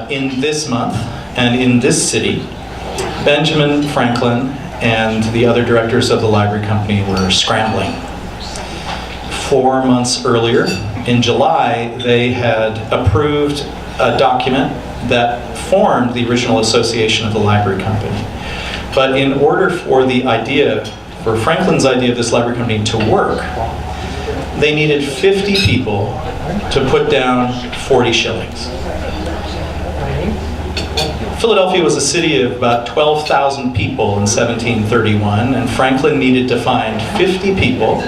in this month and in this city, Benjamin Franklin and the other directors of the library company were scrambling. 4 months earlier, in July, they had approved a document that formed the original association of the library company. But in order for for Franklin's idea of this library company to work, they needed 50 people to put down 40 shillings. Philadelphia was a city of about 12,000 people in 1731, and Franklin needed to find 50 people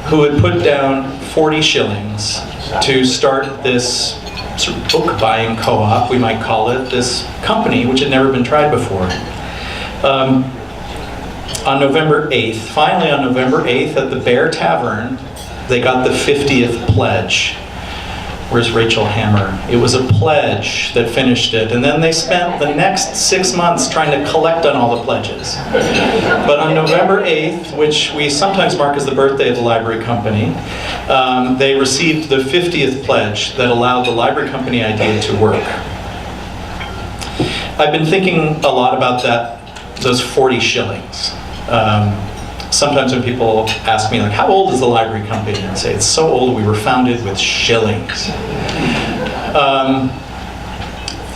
who would put down 40 shillings to start this sort of book buying co-op, we might call it, this company which had never been tried before. On November 8th, finally on November 8th at the Bear Tavern, they got the 50th pledge. Where's Rachel Hammer? It was a pledge that finished it, and then they spent the next 6 months trying to collect on all the pledges. But on November 8th, which we sometimes mark as the birthday of the library company, they received the 50th pledge that allowed the library company idea to work. I've been thinking a lot about those 40 shillings. Sometimes when people ask me, like, how old is the library company? And I say, it's so old, we were founded with shillings.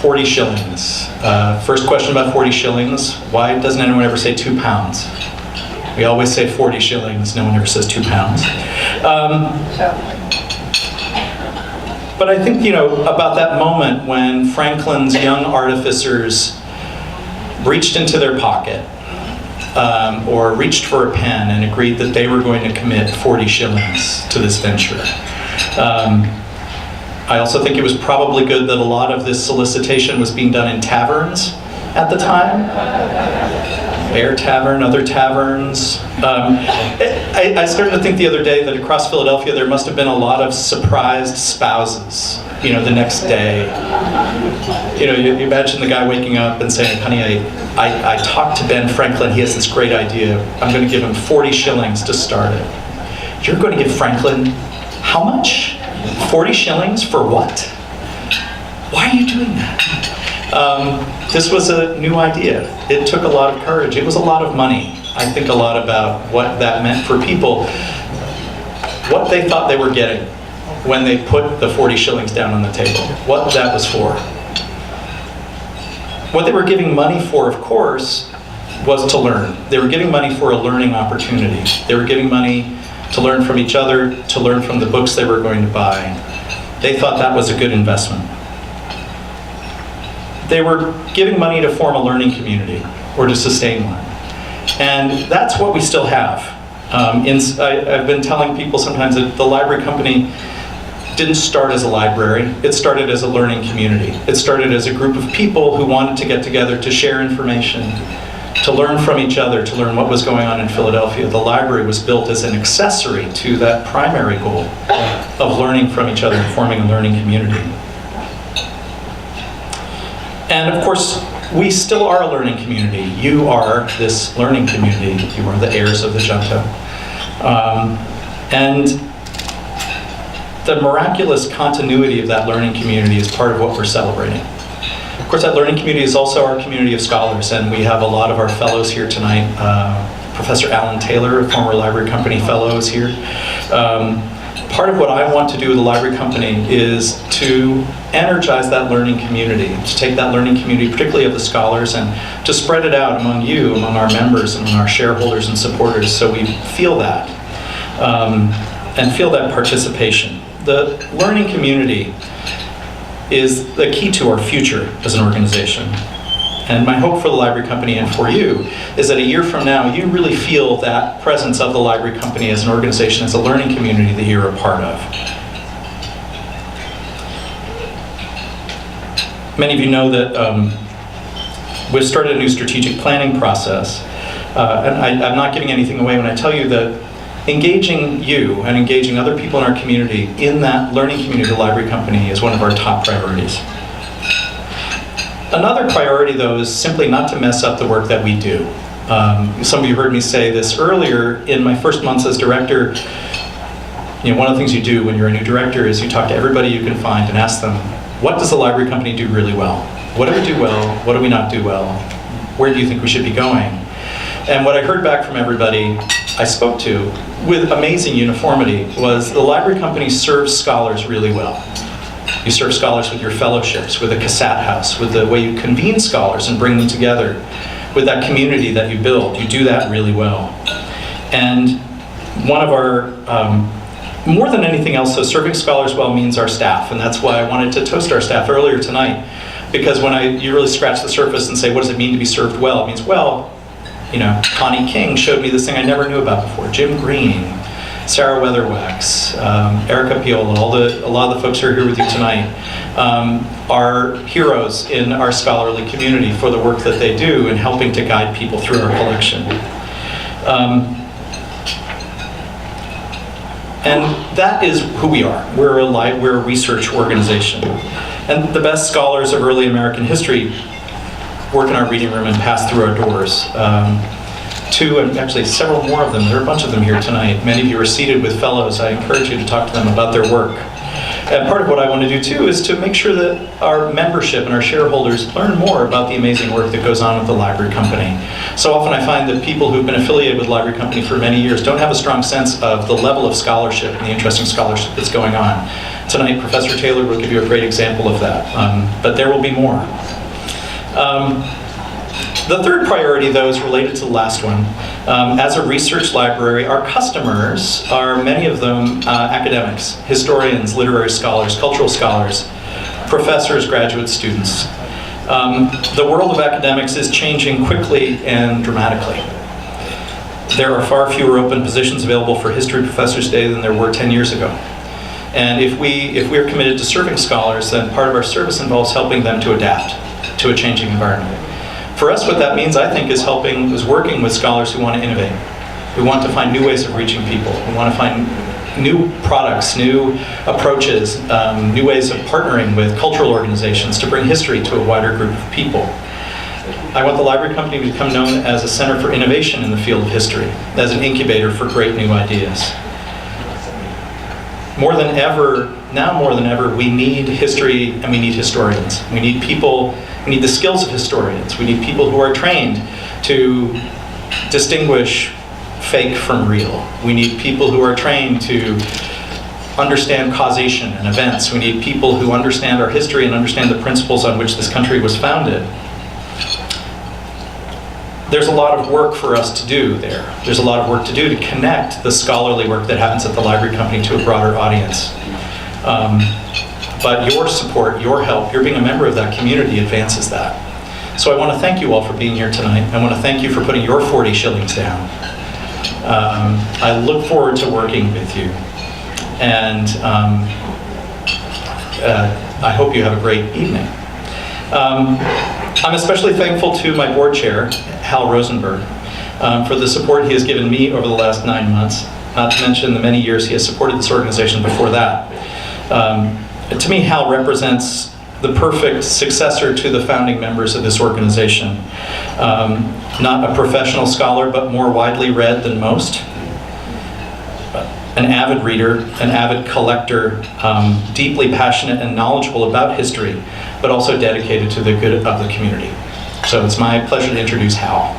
40 shillings. First question about 40 shillings, why doesn't anyone ever say 2 pounds? We always say 40 shillings, no one ever says 2 pounds. But I think, about that moment when Franklin's young artificers reached into their pocket or reached for a pen and agreed that they were going to commit 40 shillings to this venture. I also think it was probably good that a lot of this solicitation was being done in taverns at the time. Bear Tavern, other taverns. I started to think the other day that across Philadelphia there must have been a lot of surprised spouses, the next day. You imagine the guy waking up and saying, honey, I talked to Ben Franklin, he has this great idea. I'm going to give him 40 shillings to start it. You're going to give Franklin how much? 40 shillings for what? Why are you doing that? This was a new idea. It took a lot of courage. It was a lot of money. I think a lot about what that meant for people, what they thought they were getting when they put the 40 shillings down on the table, what that was for. What they were giving money for, of course, was to learn. They were giving money for a learning opportunity. They were giving money to learn from each other, to learn from the books they were going to buy. They thought that was a good investment. They were giving money to form a learning community or to sustain one. And that's what we still have. I've been telling people sometimes that the library company didn't start as a library. It started as a learning community. It started as a group of people who wanted to get together to share information, to learn from each other, to learn what was going on in Philadelphia. The library was built as an accessory to that primary goal of learning from each other and forming a learning community. And of course, we still are a learning community. You are this learning community. You are the heirs of the Junto. And the miraculous continuity of that learning community is part of what we're celebrating. Of course, that learning community is also our community of scholars, and we have a lot of our fellows here tonight. Professor Alan Taylor, a former library company fellow, is here. Part of what I want to do with the library company is to energize that learning community, to take that learning community, particularly of the scholars, and to spread it out among you, among our members, among our shareholders and supporters, so we feel that, and feel that participation. The learning community is the key to our future as an organization. And my hope for the library company and for you is that a year from now, you really feel that presence of the library company as an organization, as a learning community that you're a part of. Many of you know that we've started a new strategic planning process. And I'm not giving anything away when I tell you that engaging you and engaging other people in our community in that learning community of the library company is one of our top priorities. Another priority, though, is simply not to mess up the work that we do. Some of you heard me say this earlier. In my first months as director, one of the things you do when you're a new director is you talk to everybody you can find and ask them, what does the library company do really well? What do we do well? What do we not do well? Where do you think we should be going? And what I heard back from everybody I spoke to with amazing uniformity was the library company serves scholars really well. You serve scholars with your fellowships, with a cassette house, with the way you convene scholars and bring them together, with that community that you build. You do that really well. And one of our, more than anything else, so serving scholars well means our staff, and that's why I wanted to toast our staff earlier tonight, because when you really scratch the surface and say, what does it mean to be served well? It means, well, you know, Connie King showed me this thing I never knew about before. Jim Green, Sarah Weatherwax, Erica Piola, a lot of the folks who are here with you tonight are heroes in our scholarly community for the work that they do in helping to guide people through our collection. And that is who we are. We're a research organization. And the best scholars of early American history work in our reading room and pass through our doors. Two, and actually several more of them, there are a bunch of them here tonight. Many of you are seated with fellows. I encourage you to talk to them about their work. And part of what I want to do too is to make sure that our membership and our shareholders learn more about the amazing work that goes on with the library company. So often I find that people who've been affiliated with the library company for many years don't have a strong sense of the level of scholarship and the interesting scholarship that's going on. Tonight, Professor Taylor will give you a great example of that, but there will be more. The third priority, though, is related to the last one. As a research library, our customers are, many of them, academics, historians, literary scholars, cultural scholars, professors, graduate students. The world of academics is changing quickly and dramatically. There are far fewer open positions available for history professors today than there were 10 years ago. And if we're committed to serving scholars, then part of our service involves helping them to adapt to a changing environment. For us, what that means, I think, is working with scholars who want to innovate, who want to find new ways of reaching people, who want to find new products, new approaches, new ways of partnering with cultural organizations to bring history to a wider group of people. I want the library company to become known as a center for innovation in the field of history, as an incubator for great new ideas. More than ever, now more than ever, we need history and we need historians. We need people, we need the skills of historians. We need people who are trained to distinguish fake from real. We need people who are trained to understand causation and events. We need people who understand our history and understand the principles on which this country was founded. There's a lot of work for us to do there. There's a lot of work to do to connect the scholarly work that happens at the library company to a broader audience. But your support, your help, your being a member of that community advances that. So I want to thank you all for being here tonight. I want to thank you for putting your 40 shillings down. I look forward to working with you. And I hope you have a great evening. I'm especially thankful to my board chair, Hal Rosenberg, for the support he has given me over the last 9 months, not to mention the many years he has supported this organization before that. To me, Hal represents the perfect successor to the founding members of this organization. Not a professional scholar, but more widely read than most. An avid reader, an avid collector, deeply passionate and knowledgeable about history, but also dedicated to the good of the community. So it's my pleasure to introduce Howell.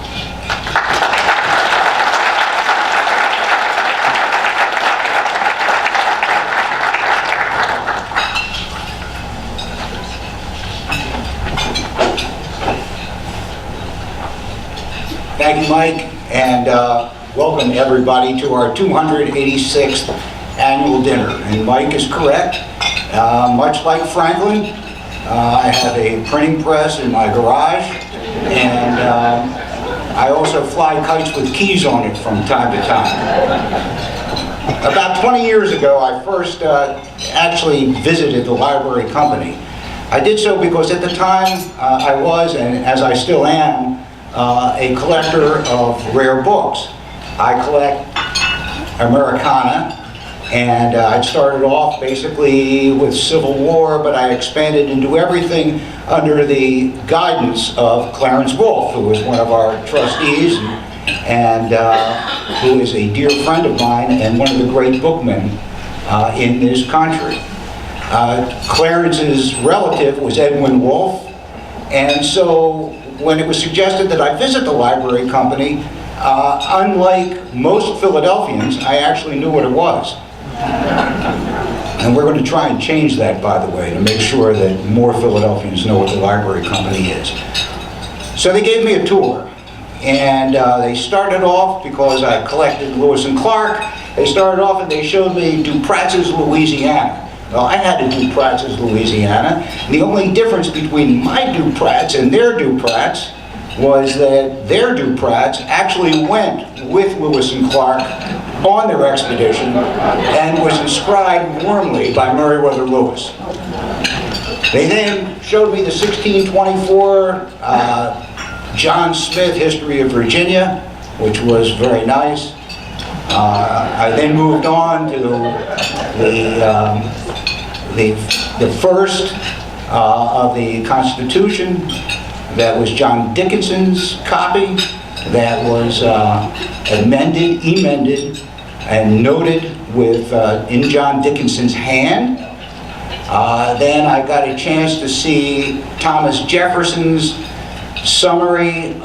Thank you, Mike, and welcome everybody to our 286th annual dinner. And Mike is correct. Much like Franklin, I have a printing press in my garage, and I also fly kites with keys on it from time to time. About 20 years ago, I first actually visited the library company. I did so because at the time I was, and as I still am, a collector of rare books. I collect Americana, and I started off basically with Civil War, but I expanded into everything under the guidance of Clarence Wolfe, who was one of our trustees and who is a dear friend of mine and one of the great bookmen in this country. Clarence's relative was Edwin Wolfe, and so when it was suggested that I visit the library company, unlike most Philadelphians, I actually knew what it was. And we're going to try and change that, by the way, to make sure that more Philadelphians know what the library company is. So they gave me a tour, and they started off, because I collected Lewis and Clark, they started off and they showed me Dupratz's Louisiana. Well, I had a Dupratz's Louisiana. The only difference between my Dupratz and their Dupratz was that their Dupratz actually went with Lewis and Clark on their expedition and was inscribed warmly by Meriwether Lewis. They then showed me the 1624 John Smith History of Virginia, which was very nice. I then moved on to the first of the Constitution. That was John Dickinson's copy that was emended, and noted with in John Dickinson's hand. Then I got a chance to see Thomas Jefferson's summary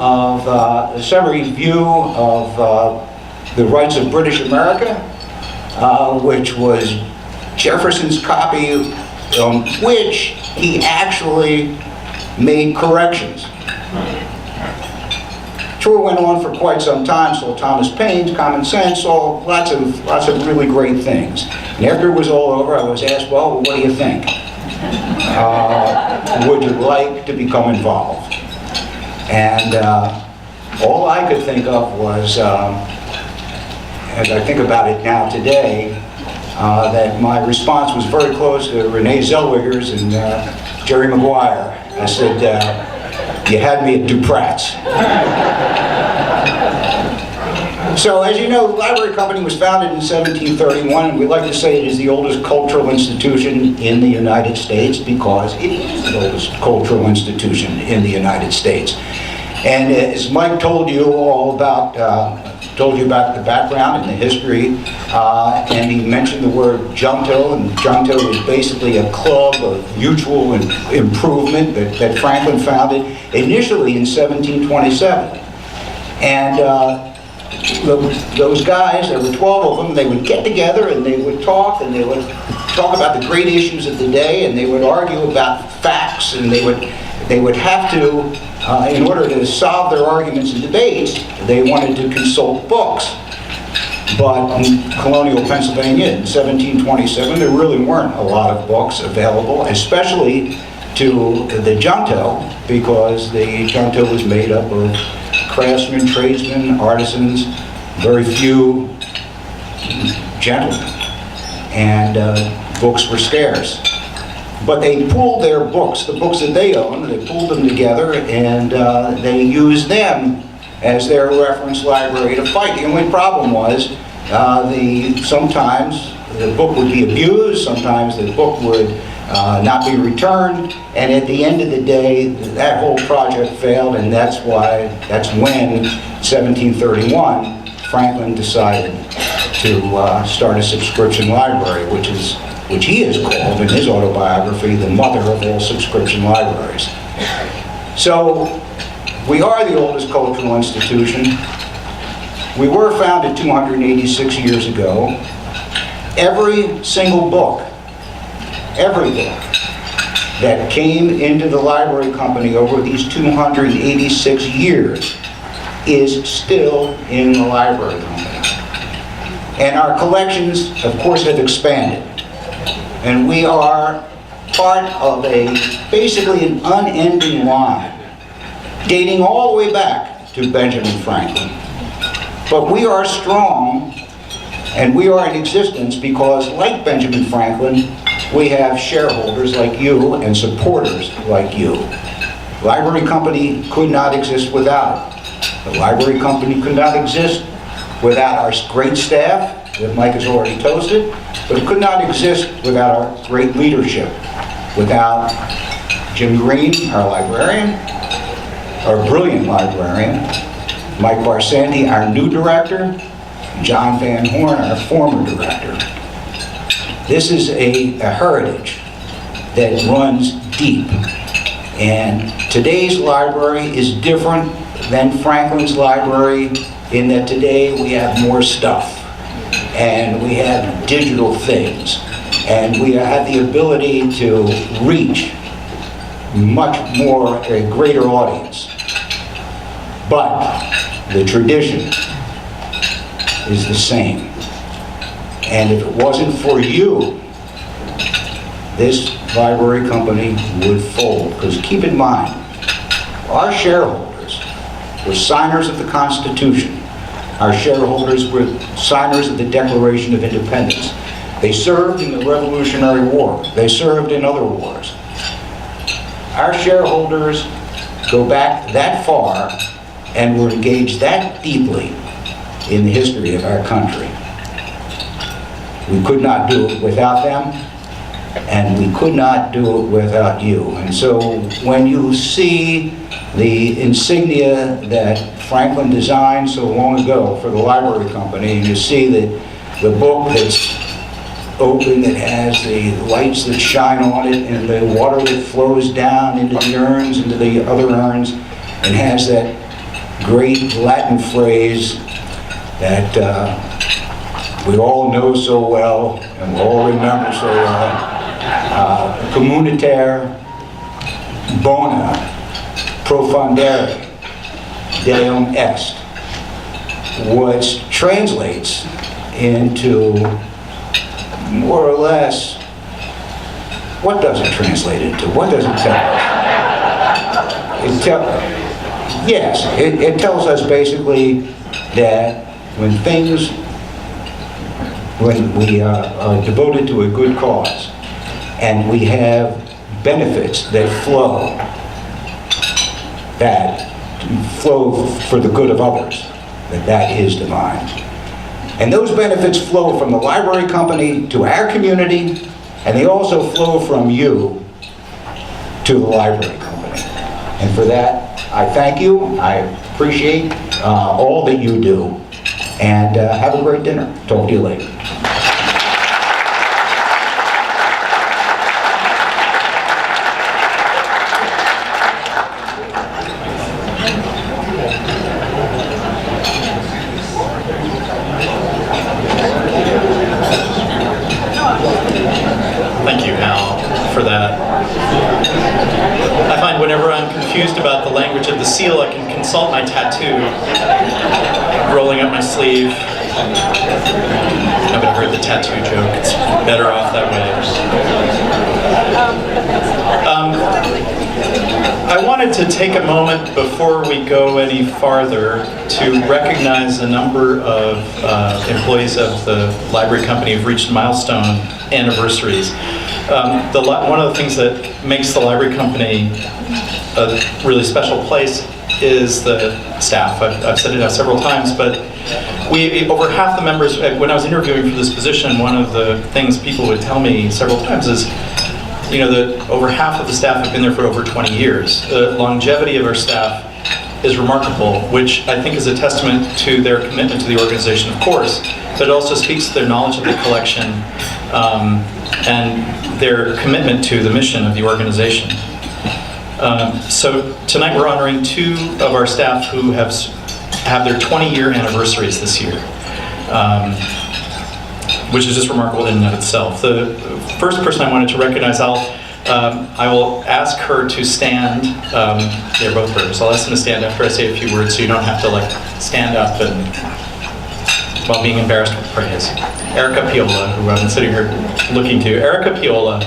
view of the rights of British America, which was Jefferson's copy, on which he actually made corrections. Tour went on for quite some time, saw Thomas Paine's Common Sense, saw lots of really great things. And after it was all over, I was asked, well, what do you think? Would you like to become involved? And all I could think of was, as I think about it now today, that my response was very close to Renee Zellweger's and Jerry Maguire. I said, you had me at Dupratz. So, as you know, the Library Company was founded in 1731, and we like to say it is the oldest cultural institution in the United States because it is the oldest cultural institution in the United States. And as Mike told you all about, the background and the history, and he mentioned the word Junto, and Junto is basically a club of mutual improvement that Franklin founded initially in 1727. And those guys, there were 12 of them, they would get together and they would talk about the great issues of the day, and they would argue about facts, and they would have to, in order to solve their arguments and debates, they wanted to consult books. But in colonial Pennsylvania in 1727, there really weren't a lot of books available, especially to the Junto, because the Junto was made up of craftsmen, tradesmen, artisans, very few gentlemen, and books were scarce. But they pooled their books, the books that they owned, they pooled them together, and they used them as their reference library to fight. The only problem was sometimes the book would be abused, sometimes the book would not be returned, and at the end of the day, that whole project failed, and that's when, 1731, Franklin decided to start a subscription library, which he has called in his autobiography the mother of all subscription libraries. So we are the oldest cultural institution. We were founded 286 years ago. Every single book, that came into the library company over these 286 years is still in the library company. And our collections, of course, have expanded. And we are part of basically an unending line, dating all the way back to Benjamin Franklin. But we are strong, and we are in existence because, like Benjamin Franklin, we have shareholders like you and supporters like you. The Library Company could not exist without it. The Library Company could not exist without our great staff that Mike has already toasted, but it could not exist without our great leadership, without Jim Green, our librarian, our brilliant librarian, Mike Barsanti, our new director, John Van Horn, our former director. This is a heritage that runs deep. And today's library is different than Franklin's library in that today we have more stuff, and we have digital things, and we have the ability to reach much more, a greater audience. But the tradition is the same. And if it wasn't for you, this library company would fold. Because keep in mind, our shareholders were signers of the Constitution. Our shareholders were signers of the Declaration of Independence. They served in the Revolutionary War. They served in other wars. Our shareholders go back that far and were engaged that deeply in the history of our country. We could not do it without them, and we could not do it without you. And so when you see the insignia that Franklin designed so long ago for the library company, and you see the book that's open, that has the lights that shine on it and the water that flows down into the urns, into the other urns, and has that great Latin phrase that we all know so well and we all remember so well, communiter bona profundere deum est, which translates into more or less, what does it translate into? What does it tell us? It tells us basically that when we are devoted to a good cause and we have benefits that flow for the good of others, that is divine. And those benefits flow from the library company to our community, and they also flow from you to the library company. And for that, I thank you. I appreciate all that you do. And have a great dinner. Talk to you later. Thank you, Hal, for that. I find whenever I'm confused about the language of the seal, I can consult my tattoo rolling up my sleeve. Nobody heard the tattoo joke. It's better off that way. I wanted to take a moment before we go any farther to recognize a number of employees of the library company who've reached milestone anniversaries. One of the things that makes the library company a really special place is the staff. I've said it now several times, but over half the members, when I was interviewing for this position, one of the things people would tell me several times is, that over half of the staff have been there for over 20 years. The longevity of our staff is remarkable, which I think is a testament to their commitment to the organization, of course, but it also speaks to their knowledge of the collection and their commitment to the mission of the organization. So tonight we're honoring two of our staff who have their 20-year anniversaries this year, which is just remarkable in and of itself. The first person I wanted to recognize, I will ask her to stand. They're both hers. I'll ask them to stand after I say a few words, so you don't have to stand up and while being embarrassed with praise. Erica Piola, who I've been sitting here looking to. Erica Piola,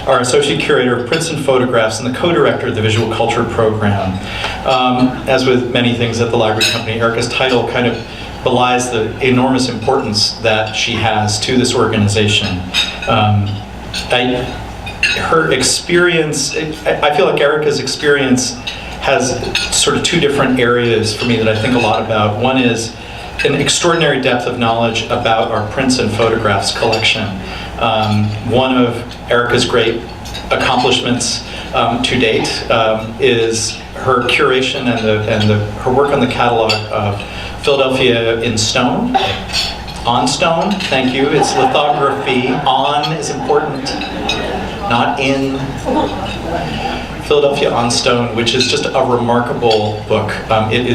our Associate Curator of Prints and Photographs and the Co-Director of the Visual Culture Program. As with many things at the library company, Erica's title kind of belies the enormous importance that she has to this organization. Her experience, I feel like Erica's experience has sort of two different areas for me that I think a lot about. One is an extraordinary depth of knowledge about our prints and photographs collection. One of Erica's great accomplishments to date is her curation and her work on the catalog of Philadelphia in stone, on stone, thank you, it's lithography, on is important, not in Philadelphia on Stone, which is just a remarkable book. It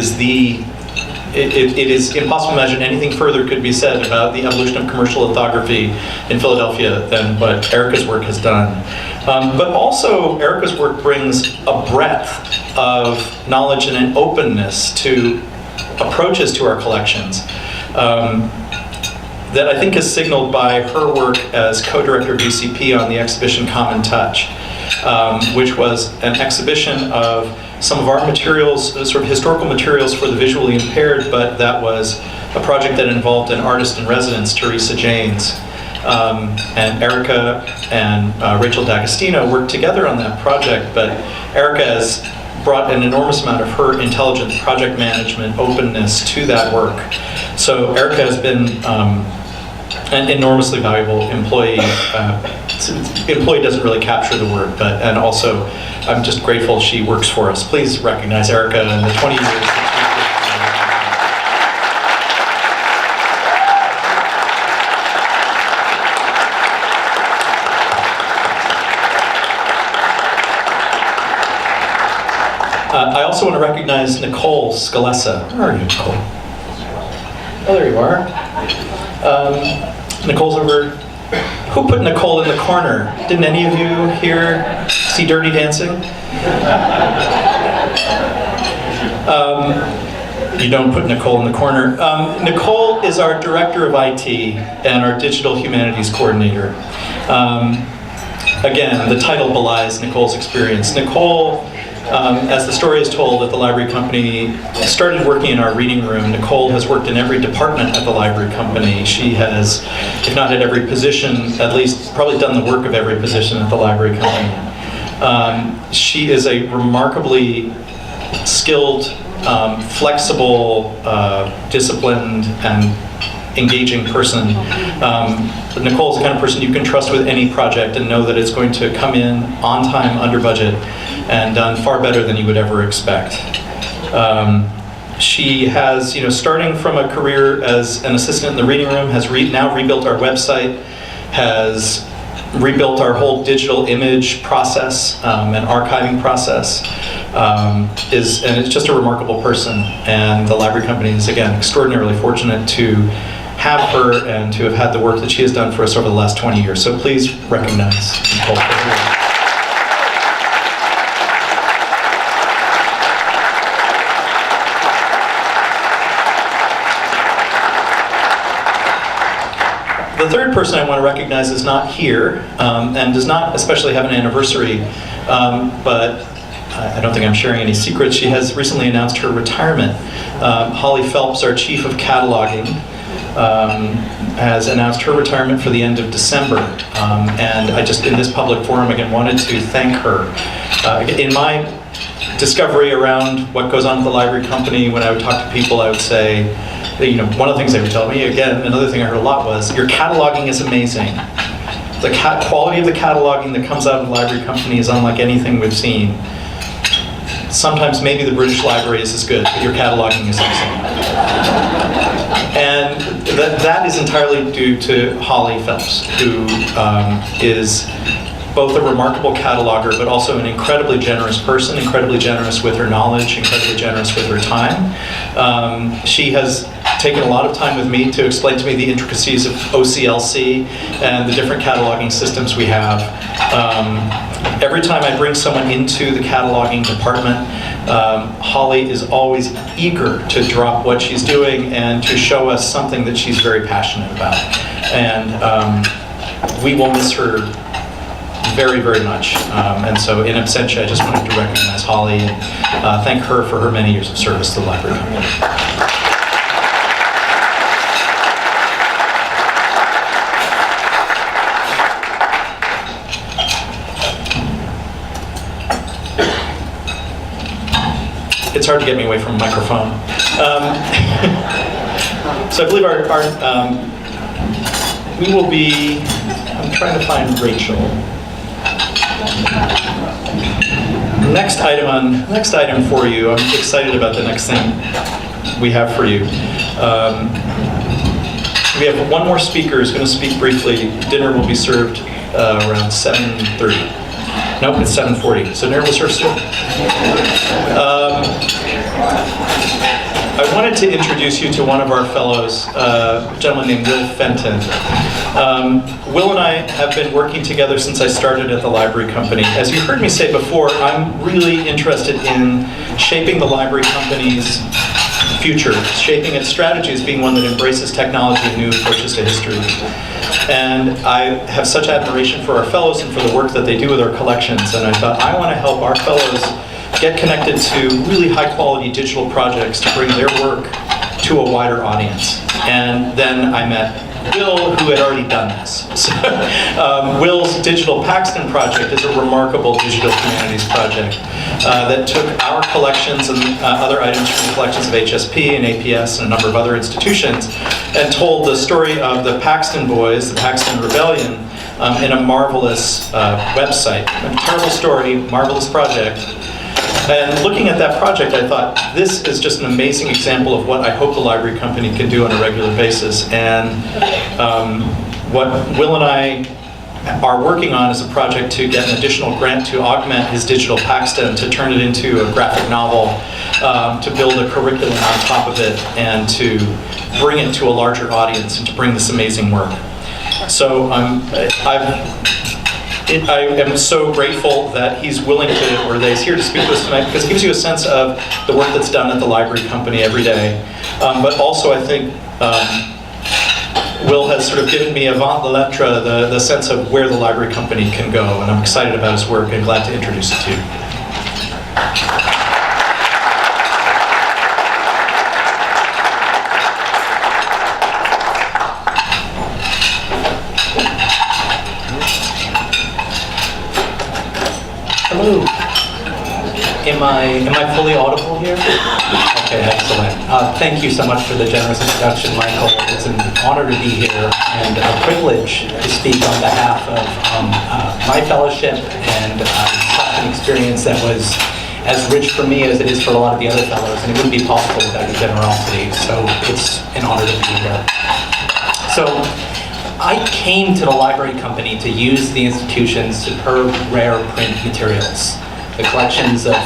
is impossible to imagine anything further could be said about the evolution of commercial lithography in Philadelphia than what Erica's work has done. But also, Erica's work brings a breadth of knowledge and an openness to approaches to our collections that I think is signaled by her work as co-director of UCP on the exhibition Common Touch, which was an exhibition of some of our materials, sort of historical materials for the visually impaired, but that was a project that involved an artist in residence, Teresa Janes. And Erica and Rachel D'Agostino worked together on that project, but Erica has brought an enormous amount of her intelligent project management openness to that work. So Erica has been an enormously valuable employee. Employee doesn't really capture the word, but and also I'm just grateful she works for us. Please recognize Erica and the 20 years. I also want to recognize Nicole Scalessa. Where are you, Nicole? Oh, there you are. Nicole's over. Who put Nicole in the corner? Didn't any of you here see Dirty Dancing? You don't put Nicole in the corner. Nicole is our director of IT and our digital humanities coordinator. Again, the title belies Nicole's experience. Nicole, as the story is told at the Library Company, started working in our reading room. Nicole has worked in every department at the Library Company. She has, if not at every position, at least probably done the work of every position at the Library Company. She is a remarkably skilled, flexible, disciplined, and engaging person. Nicole's the kind of person you can trust with any project and know that it's going to come in on time, under budget, and done far better than you would ever expect. She has, starting from a career as an assistant in the reading room, has now rebuilt our website, has rebuilt our whole digital image process and archiving process, and it's just a remarkable person. And the Library Company is, again, extraordinarily fortunate to have her and to have had the work that she has done for us over the last 20 years. So please recognize Nicole. The third person I want to recognize is not here and does not especially have an anniversary, but I don't think I'm sharing any secrets. She has recently announced her retirement. Holly Phelps, our chief of cataloging, has announced her retirement for the end of December. And I just, in this public forum, again, wanted to thank her. In my discovery around what goes on at the Library Company, when I would talk to people, I would say, one of the things they would tell me, again, another thing I heard a lot was, your cataloging is amazing. The quality of the cataloging that comes out of the Library Company is unlike anything we've seen. Sometimes maybe the British Library is as good, but your cataloging is amazing. And that is entirely due to Holly Phelps, who is both a remarkable cataloger, but also an incredibly generous person, incredibly generous with her knowledge, incredibly generous with her time. She has taken a lot of time with me to explain to me the intricacies of OCLC and the different cataloging systems we have. Every time I bring someone into the cataloging department, Holly is always eager to drop what she's doing and to show us something that she's very passionate about. And we will miss her very, very much. And so in absentia, I just wanted to recognize Holly and thank her for her many years of service to the Library Company. It's hard to get me away from a microphone. So I believe we will be, I'm trying to find Rachel. Next item for you. I'm excited about the next thing we have for you. we have one more speaker who's going to speak briefly. Dinner will be served around 7:30. Nope, it's 7:40. So dinner will serve soon. I wanted to introduce you to one of our fellows, a gentleman named Will Fenton. Will and I have been working together since I started at the library company. As you heard me say before, I'm really interested in shaping the library company's future, shaping its strategy as being one that embraces technology and new approaches to history. And I have such admiration for our fellows and for the work that they do with our collections, and I thought I want to help our fellows get connected to really high-quality digital projects to bring their work to a wider audience. And then I met Will, who had already done this. So, Will's Digital Paxton project is a remarkable digital humanities project that took our collections and other items from the collections of HSP and APS and a number of other institutions and told the story of the Paxton Boys, the Paxton Rebellion, in a marvelous website. A terrible story, marvelous project. And looking at that project, I thought, this is just an amazing example of what I hope the library company can do on a regular basis. And what Will and I are working on is a project to get an additional grant to augment his digital Paxton, to turn it into a graphic novel, to build a curriculum on top of it, and to bring it to a larger audience and to bring this amazing work. So I am so grateful that he's willing to, or that he's here to speak to us tonight, because it gives you a sense of the work that's done at the library company every day. But also, I think Will has sort of given me avant la lettre, the sense of where the library company can go, and I'm excited about his work and glad to introduce it to you. Hello. Am I fully audible here? Okay, excellent. Thank you so much for the generous introduction, Michael. It's an honor to be here and a privilege to speak on behalf of my fellowship and an experience that was as rich for me as it is for a lot of the other fellows, and it wouldn't be possible without your generosity. So it's an honor to be here. So I came to the library company to use the institution's superb rare print materials. The collections of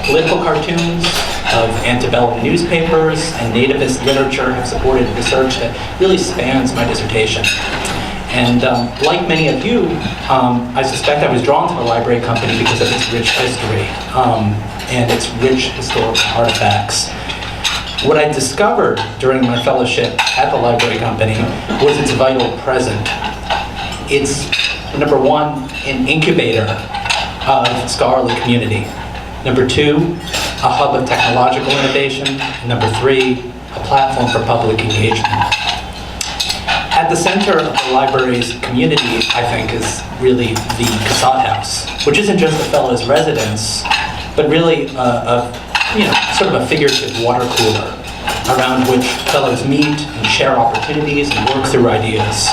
political cartoons, of antebellum newspapers, and nativist literature have supported research that really spans my dissertation. And like many of you, I suspect I was drawn to the library company because of its rich history and its rich historical artifacts. What I discovered during my fellowship at the library company was its vital present. It's, number one, an incubator of scholarly community. Number two, a hub of technological innovation. And number three, a platform for public engagement. At the center of the library's community, I think, is really the Cassatt House, which isn't just a fellow's residence, but really sort of a figurative water cooler around which fellows meet and share opportunities and work through ideas.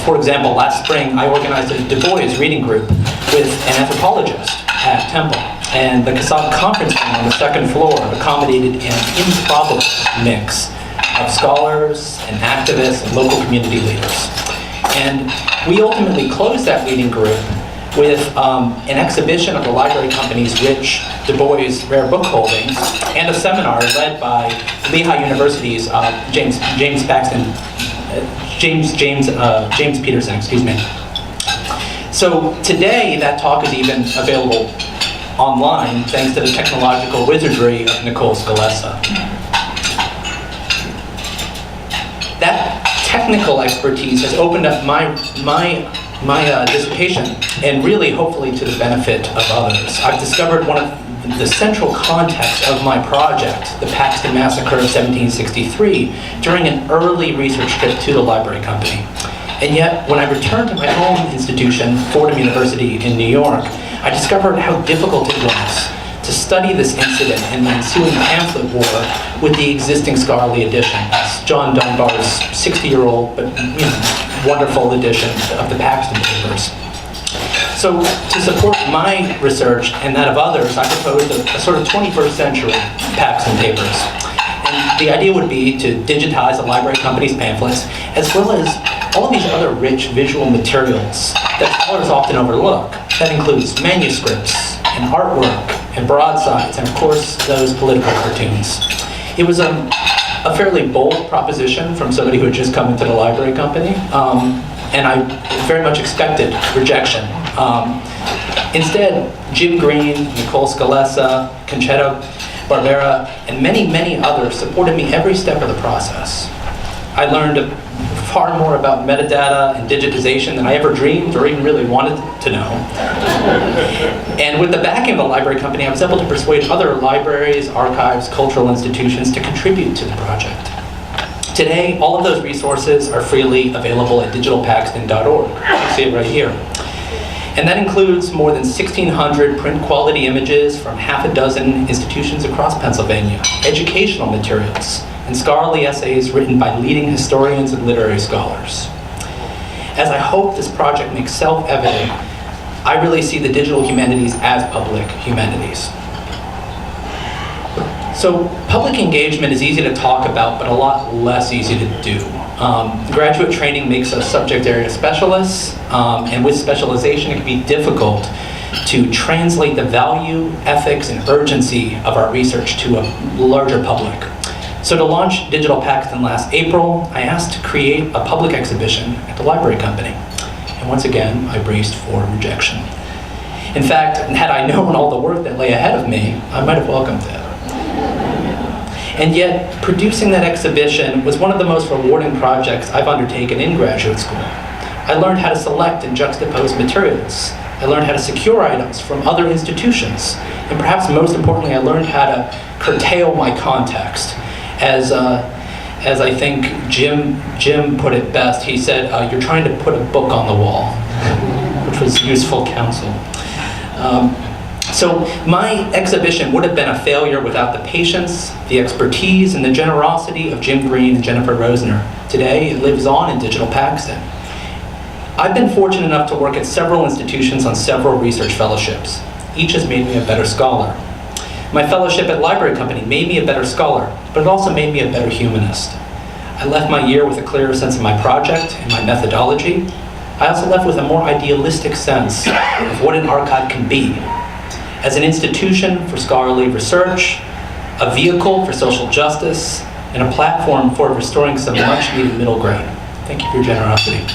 For example, last spring I organized a Du Bois reading group with an anthropologist at Temple, and the Cassatt conference room on the second floor accommodated an improbable mix of scholars and activists and local community leaders. And we ultimately closed that reading group with an exhibition of the library company's rich Du Bois rare book holdings and a seminar led by Lehigh University's James Peterson, excuse me. So today that talk is even available online thanks to the technological wizardry of Nicole Scalessa. That technical expertise has opened up my dissertation, and really hopefully to the benefit of others. I've discovered one of the central context of my project, the Paxton Massacre of 1763, during an early research trip to the library company. And yet, when I returned to my home institution, Fordham University in New York, I discovered how difficult it was to study this incident and the ensuing pamphlet war with the existing scholarly editions, John Dunbar's 60-year-old but wonderful edition of the Paxton Papers. So to support my research and that of others, I proposed a sort of 21st century Paxton Papers. And the idea would be to digitize the library company's pamphlets as well as all of these other rich visual materials that scholars often overlook. That includes manuscripts and artwork and broadsides and, of course, those political cartoons. It was a fairly bold proposition from somebody who had just come into the library company, and I very much expected rejection. Instead, Jim Green, Nicole Scalessa, Conchetta Barbera, and many, many others supported me every step of the process. I learned far more about metadata and digitization than I ever dreamed or even really wanted to know. And with the backing of the library company, I was able to persuade other libraries, archives, cultural institutions to contribute to the project. Today, all of those resources are freely available at digitalpaxton.org. You see it right here. And that includes more than 1,600 print quality images from half a dozen institutions across Pennsylvania, educational materials, and scholarly essays written by leading historians and literary scholars. As I hope this project makes self-evident, I really see the digital humanities as public humanities. So public engagement is easy to talk about, but a lot less easy to do. Graduate training makes us subject area specialists, and with specialization, it can be difficult to translate the value, ethics, and urgency of our research to a larger public. So to launch Digital Paxton last April, I asked to create a public exhibition at the library company. And once again, I braced for rejection. In fact, had I known all the work that lay ahead of me, I might have welcomed it. And yet, producing that exhibition was one of the most rewarding projects I've undertaken in graduate school. I learned how to select and juxtapose materials. I learned how to secure items from other institutions. And perhaps most importantly, I learned how to curtail my context. As I think Jim put it best, he said, you're trying to put a book on the wall, which was useful counsel. So my exhibition would have been a failure without the patience, the expertise, and the generosity of Jim Green and Jennifer Rosner. Today, it lives on in Digital Paxton. I've been fortunate enough to work at several institutions on several research fellowships. Each has made me a better scholar. My fellowship at Library Company made me a better scholar, but it also made me a better humanist. I left my year with a clearer sense of my project and my methodology. I also left with a more idealistic sense of what an archive can be. As an institution for scholarly research, a vehicle for social justice, and a platform for restoring some much-needed middle ground. Thank you for your generosity.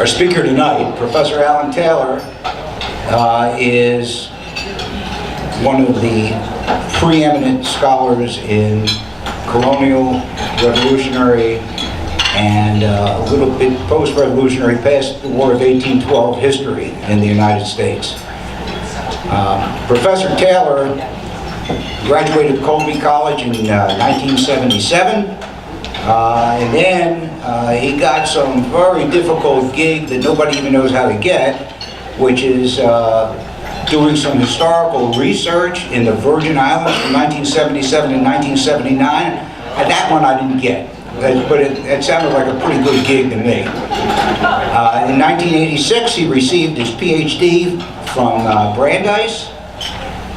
speaker tonight, Professor Alan Taylor, is one of the preeminent scholars in colonial, revolutionary, and a little bit post-revolutionary, past the War of 1812 history in the United States. Professor Taylor graduated Colby College in 1977, and then he got some very difficult gig that nobody even knows how to get, which is doing some historical research in the Virgin Islands from 1977 and 1979, and that one I didn't get. But it sounded like a pretty good gig to me. In 1986, he received his PhD from Brandeis,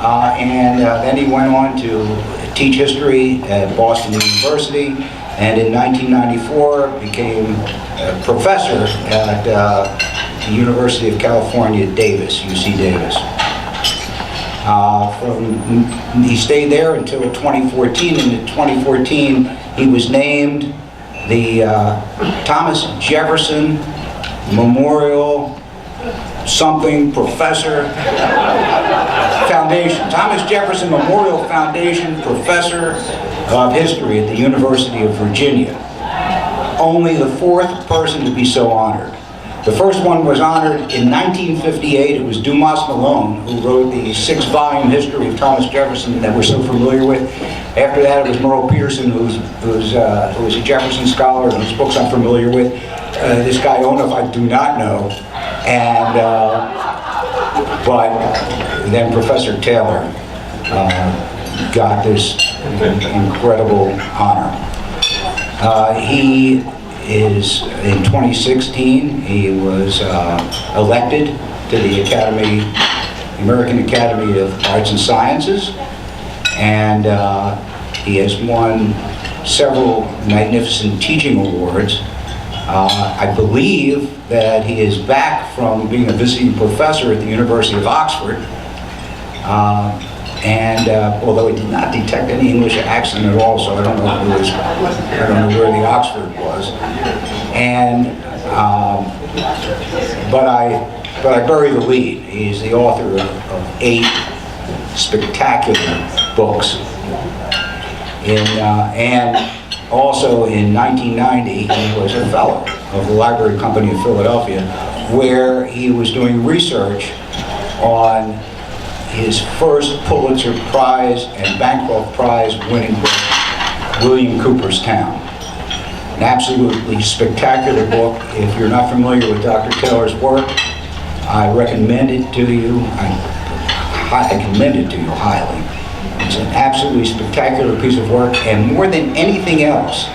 and then he went on to teach history at Boston University, and in 1994 became a professor at the University of California, Davis, UC Davis. He stayed there until 2014, and in 2014 he was named the Thomas Jefferson Memorial something Professor Foundation. Thomas Jefferson Memorial Foundation Professor of History at the University of Virginia. Only the fourth person to be so honored. The first one was honored in 1958. It was Dumas Malone, who wrote the 6-volume history of Thomas Jefferson that we're so familiar with. After that, it was Merle Pearson, who was a Jefferson scholar, whose books I'm familiar with. This guy, Onuf, I do not know. And, but then Professor Taylor got this incredible honor. He is, in 2016, he was elected to the American Academy of Arts and Sciences, and he has won several magnificent teaching awards. I believe that he is back from being a visiting professor at the University of Oxford, and although he did not detect any English accent at all, so I don't know where the Oxford was. And but I bury the lead. He's the author of 8 spectacular books. And also in 1990, he was a fellow of the Library Company of Philadelphia, where he was doing research on his first Pulitzer Prize and Bancroft Prize winning book, William Cooper's Town. An absolutely spectacular book. If you're not familiar with Dr. Taylor's work, I recommend it to you. I commend it to you highly. It's an absolutely spectacular piece of work, and more than anything else,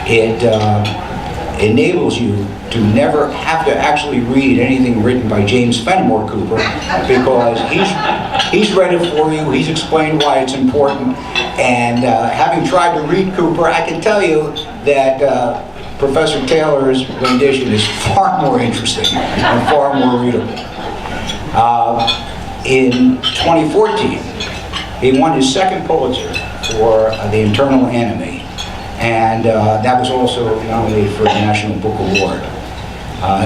it enables you to never have to actually read anything written by James Fenimore Cooper, because he's read it for you, he's explained why it's important, and having tried to read Cooper, I can tell you that Professor Taylor's rendition is far more interesting and far more readable. In 2014, he won his second Pulitzer for The Internal Enemy, and that was also nominated for the National Book Award.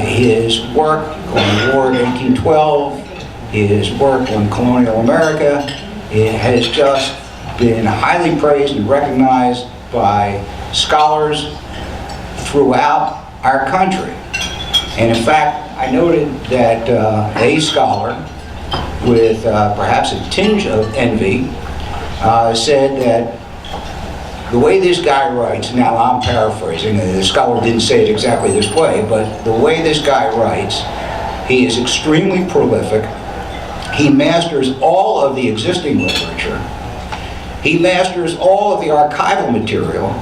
His work on the War of 1812, his work on colonial America, it has just been highly praised and recognized by scholars throughout our country. And in fact, I noted that a scholar with perhaps a tinge of envy said that the way this guy writes, now I'm paraphrasing, the scholar didn't say it exactly this way, but the way this guy writes, he is extremely prolific. He masters all of the existing literature. He masters all of the archival material.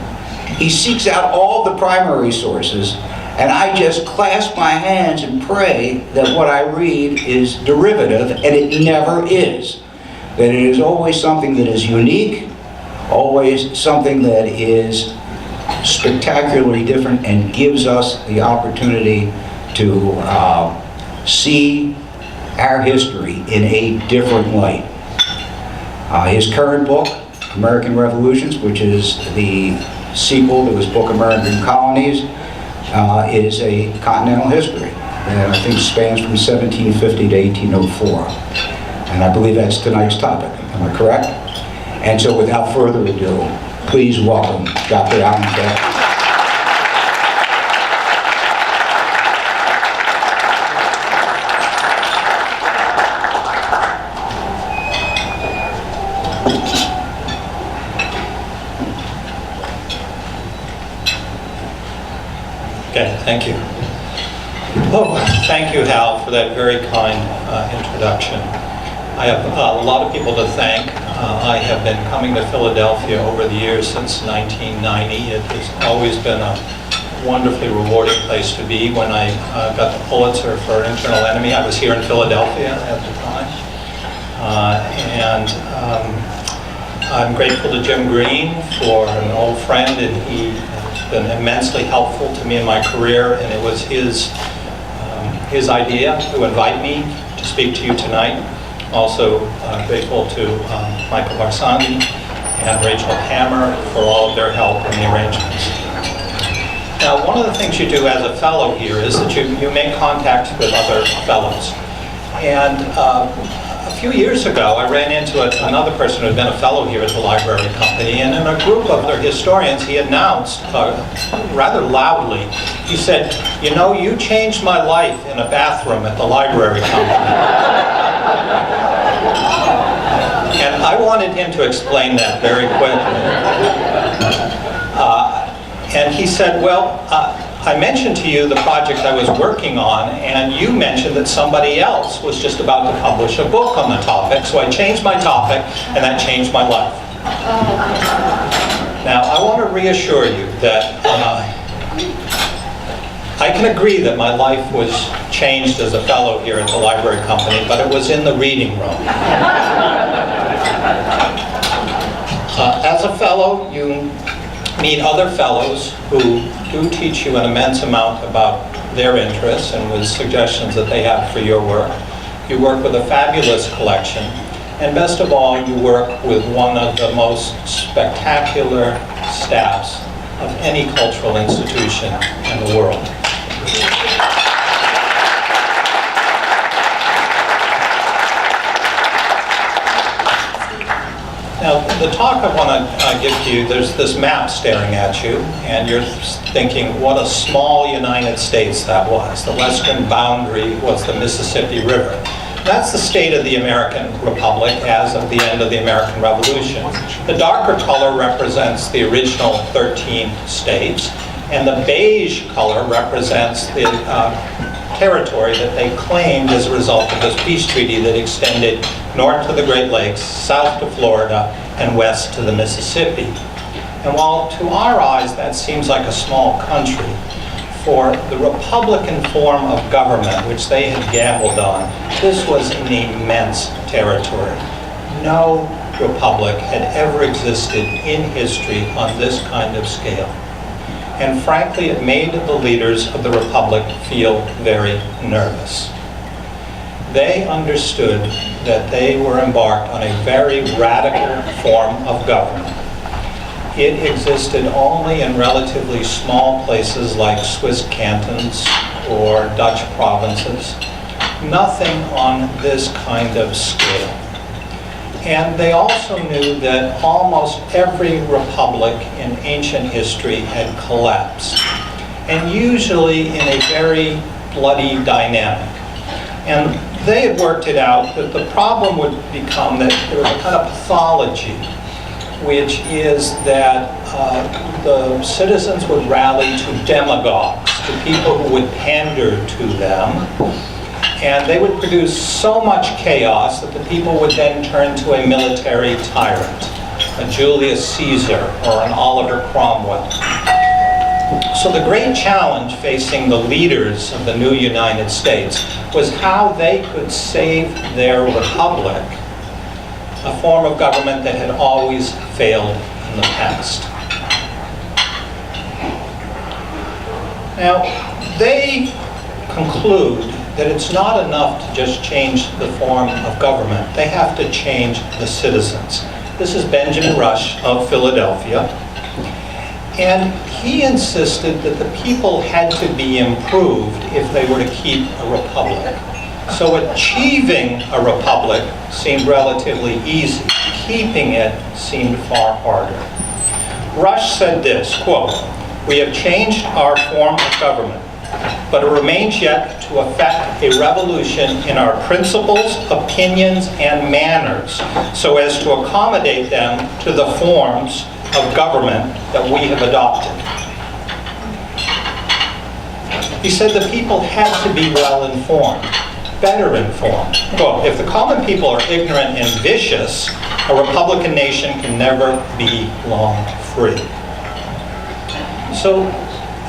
He seeks out all the primary sources, and I just clasp my hands and pray that what I read is derivative, and it never is. That it is always something that is unique, always something that is spectacularly different and gives us the opportunity to see our history in a different light. His current book, American Revolutions, which is the sequel to his book American Colonies, is a continental history. and I think spans from 1750 to 1804. And I believe that's tonight's topic. Am I correct? And so without further ado, please welcome Dr. Howell K. Okay, thank you. Oh, thank you, Hal, for that very kind introduction. I have a lot of people to thank. I have been coming to Philadelphia over the years since 1990. It has always been a wonderfully rewarding place to be. When I got the Pulitzer for Internal Enemy, I was here in Philadelphia at the time. I'm grateful to Jim Green for an old friend, and he has been immensely helpful to me in my career, and it was his idea to invite me to speak to you tonight. Also grateful to Michael Barsandi and Rachel Hammer for all of their help in the arrangements. Now, one of the things you do as a fellow here is that you make contact with other fellows. And a few years ago, I ran into another person who had been a fellow here at the library company, and in a group of other historians, he announced rather loudly, he said, "You know, you changed my life in a bathroom at the library company." And I wanted him to explain that very quickly. And he said, well, I mentioned to you the project I was working on, and you mentioned that somebody else was just about to publish a book on the topic, so I changed my topic, and that changed my life. Now, I want to reassure you that I can agree that my life was changed as a fellow here at the library company, but it was in the reading room. As a fellow, you meet other fellows who do teach you an immense amount about their interests and with suggestions that they have for your work. You work with a fabulous collection, and best of all, you work with one of the most spectacular staffs of any cultural institution in the world. Now, the talk I want to give to you, there's this map staring at you, and you're thinking, what a small United States that was. The western boundary was the Mississippi River. That's the state of the American Republic as of the end of the American Revolution. The darker color represents the original 13 states, and the beige color represents the territory that they claimed as a result of this peace treaty that extended north to the Great Lakes, south to Florida, and west to the Mississippi. And while to our eyes that seems like a small country, for the Republican form of government which they had gambled on, this was an immense territory. No republic had ever existed in history on this kind of scale. And frankly, it made the leaders of the Republic feel very nervous. They understood that they were embarked on a very radical form of government. It existed only in relatively small places like Swiss cantons or Dutch provinces. Nothing on this kind of scale. And they also knew that almost every republic in ancient history had collapsed, and usually in a very bloody dynamic. And they had worked it out that the problem would become that there was a kind of pathology, which is that the citizens would rally to demagogues, to people who would pander to them, and they would produce so much chaos that the people would then turn to a military tyrant, a Julius Caesar or an Oliver Cromwell. So the great challenge facing the leaders of the new United States was how they could save their republic, a form of government that had always failed in the past. Now, they conclude that it's not enough to just change the form of government. They have to change the citizens. This is Benjamin Rush of Philadelphia. And he insisted that the people had to be improved if they were to keep a republic. So achieving a republic seemed relatively easy. Keeping it seemed far harder. Rush said this, quote, "We have changed our form of government, but it remains yet to effect a revolution in our principles, opinions, and manners, so as to accommodate them to the forms of government that we have adopted." He said the people had to be well informed, better informed. Quote, "If the common people are ignorant and vicious, a republican nation can never be long free." So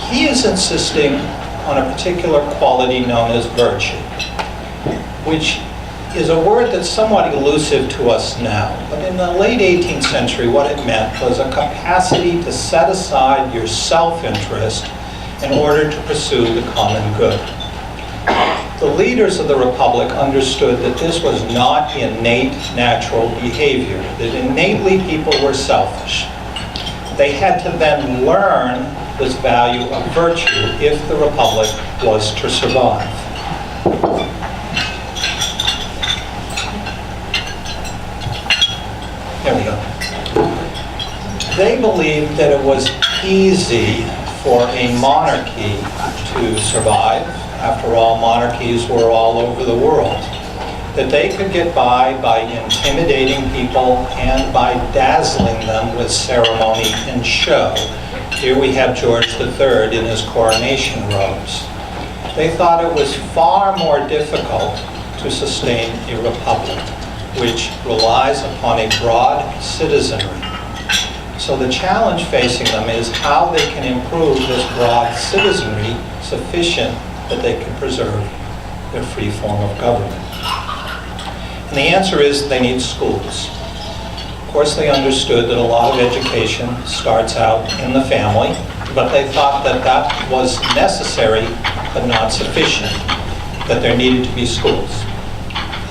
he is insisting on a particular quality known as virtue, which is a word that's somewhat elusive to us now. But in the late 18th century, what it meant was a capacity to set aside your self-interest in order to pursue the common good. The leaders of the Republic understood that this was not innate natural behavior, that innately people were selfish. They had to then learn this value of virtue if the Republic was to survive. There we go. They believed that it was easy for a monarchy to survive. After all, monarchies were all over the world. That they could get by intimidating people and by dazzling them with ceremony and show. Here we have George III in his coronation robes. They thought it was far more difficult to sustain a republic, which relies upon a broad citizenry. So the challenge facing them is how they can improve this broad citizenry sufficient that they can preserve their free form of government. And the answer is they need schools. Of course, they understood that a lot of education starts out in the family, but they thought that that was necessary but not sufficient, that there needed to be schools.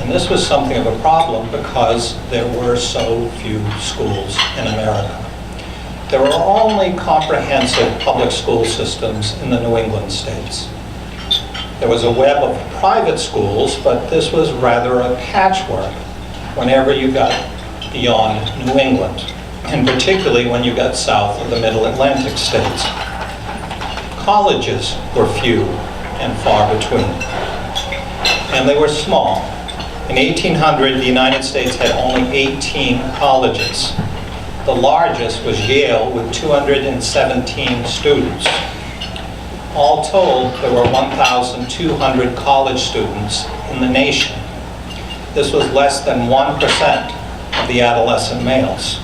And this was something of a problem because there were so few schools in America. There were only comprehensive public school systems in the New England states. There was a web of private schools, but this was rather a patchwork whenever you got beyond New England, and particularly when you got south of the Middle Atlantic states. Colleges were few and far between, and they were small. In 1800, the United States had only 18 colleges. The largest was Yale with 217 students. All told, there were 1,200 college students in the nation. This was less than 1% of the adolescent males.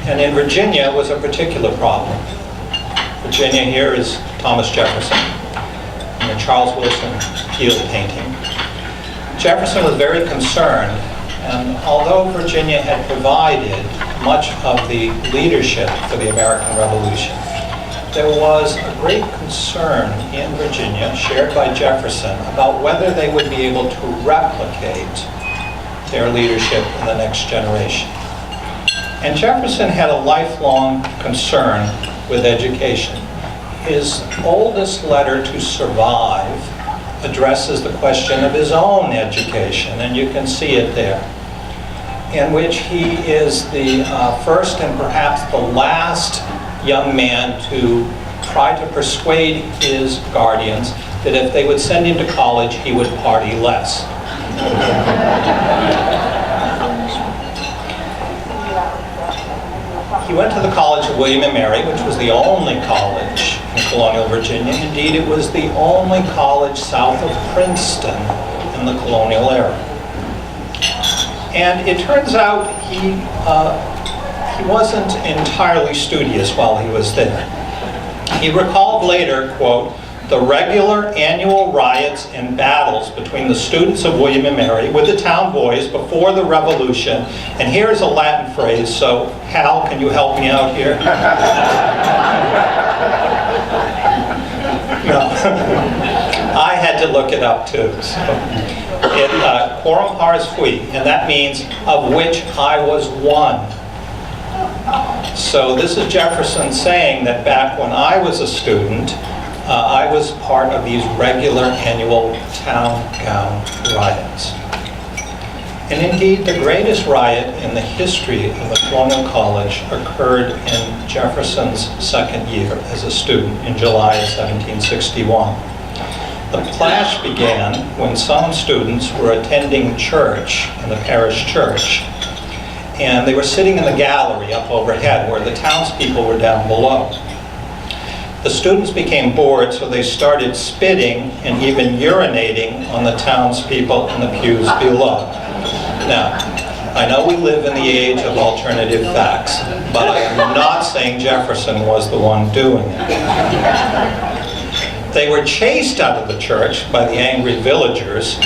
And in Virginia was a particular problem. Virginia here is Thomas Jefferson in the Charles Wilson Field painting. Jefferson was very concerned, and although Virginia had provided much of the leadership for the American Revolution, there was a great concern in Virginia, shared by Jefferson, about whether they would be able to replicate their leadership in the next generation. And Jefferson had a lifelong concern with education. His oldest letter to survive addresses the question of his own education, and you can see it there, in which he is the first and perhaps the last young man to try to persuade his guardians that if they would send him to college, he would party less. He went to the College of William and Mary, which was the only college in colonial Virginia. Indeed, it was the only college south of Princeton in the colonial era. And it turns out he wasn't entirely studious while he was there. He recalled later, quote, "the regular annual riots and battles between the students of William and Mary with the town boys before the Revolution," and here's a Latin phrase, so Hal, can you help me out here? No. I had to look it up too. So. Quorum pars fui, and that means of which I was one. So this is Jefferson saying that back when I was a student, I was part of these regular annual town gown riots. And indeed, the greatest riot in the history of the Colonial College occurred in Jefferson's second year as a student in July of 1761. The clash began when some students were attending church in the parish church, and they were sitting in the gallery up overhead where the townspeople were down below. The students became bored, so they started spitting and even urinating on the townspeople in the pews below. Now, I know we live in the age of alternative facts, but I am not saying Jefferson was the one doing it. They were chased out of the church by the angry villagers.